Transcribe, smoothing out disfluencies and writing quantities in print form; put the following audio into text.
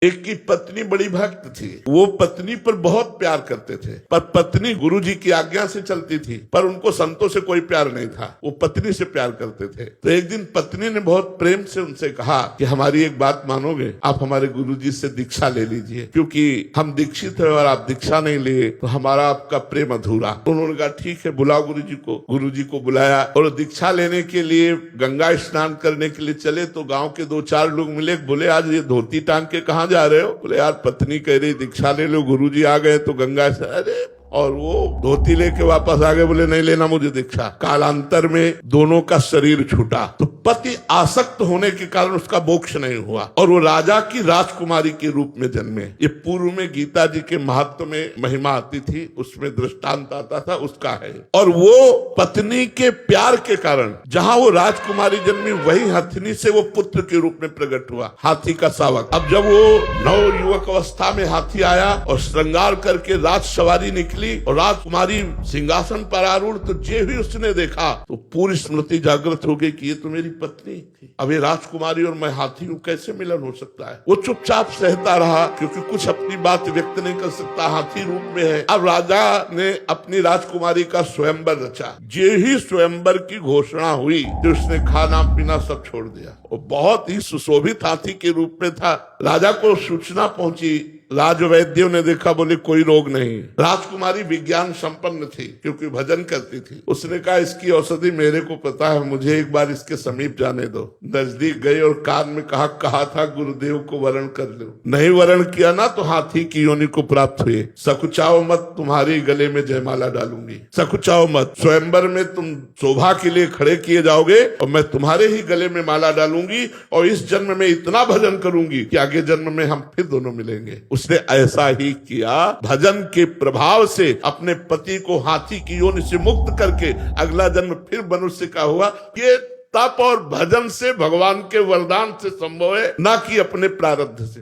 एक की पत्नी बड़ी भक्त थी। वो पत्नी पर बहुत प्यार करते थे, पर पत्नी गुरुजी की आज्ञा से चलती थी, पर उनको संतों से कोई प्यार नहीं था। वो पत्नी से प्यार करते थे। तो एक दिन पत्नी ने बहुत प्रेम से उनसे कहा कि हमारी एक बात मानोगे, आप हमारे गुरुजी से दीक्षा ले लीजिए, क्योंकि हम दीक्षित है और आप दीक्षा नहीं लिए तो हमारा आपका प्रेम अधूरा। उन्होंने कहा ठीक है, बुलाओ गुरुजी को। गुरुजी को बुलाया और दीक्षा लेने के लिए गंगा स्नान करने के लिए चले तो गाँव के 2-4 लोग मिले। बोले आज ये धोती टांग के कहाँ जा रहे हो? बोले यार पत्नी कह रही दीक्षा ले लो, गुरुजी आ गए तो गंगा से। अरे और वो धोती लेके वापस आ गए। बोले नहीं लेना मुझे दीक्षा। कालांतर में दोनों का शरीर छूटा। तो पति आसक्त होने के कारण उसका मोक्ष नहीं हुआ और वो राजा की राजकुमारी के रूप में जन्मे। ये पूर्व में गीता जी के महत्व में महिमा आती थी, उसमें दृष्टांत आता था, उसका है। और वो पत्नी के प्यार के कारण जहां वो राजकुमारी जन्मी वही हथिनी से वो पुत्र के रूप में प्रकट हुआ, हाथी का शावक। अब जब वो नव युवक अवस्था में हाथी आया और श्रृंगार करके राज सवारी निकली और राजकुमारी सिंहासन पर आरूढ़, तो जे भी उसने देखा तो पूरी स्मृति जागृत हो गई कि ये तो मेरी पत्नी थी। अब ये राजकुमारी और मैं हाथी हूँ, कैसे मिलन हो सकता है? वो चुपचाप सहता रहा क्योंकि कुछ अपनी बात व्यक्त नहीं कर सकता, हाथी रूप में है। अब राजा ने अपनी राजकुमारी का स्वयंवर रचा। जे ही स्वयंवर की घोषणा हुई तो उसने खाना पीना सब छोड़ दिया। वो बहुत ही सुशोभित हाथी के रूप में था। राजा को सूचना पहुंची, राजवैद्यों ने देखा, बोले कोई रोग नहीं। राजकुमारी विज्ञान संपन्न थी क्योंकि भजन करती थी। उसने कहा इसकी औषधि मेरे को पता है, मुझे एक बार इसके समीप जाने दो। नजदीक गए और कान में कहा था गुरुदेव को वरण कर लो। नहीं वरण किया ना तो हाथी की योनि को प्राप्त हुए। सकुचाओ मत, तुम्हारे गले में जयमाला डालूंगी। सकुचाओ मत, स्वयंवर में तुम शोभा के लिए खड़े किए जाओगे और मैं तुम्हारे ही गले में माला डालूंगी और इस जन्म में इतना भजन करूंगी कि आगे जन्म में हम फिर दोनों मिलेंगे। उसने ऐसा ही किया। भजन के प्रभाव से अपने पति को हाथी की योनि से मुक्त करके अगला जन्म फिर मनुष्य का हुआ। ये तप और भजन से भगवान के वरदान से संभव है, ना कि अपने प्रारब्ध से।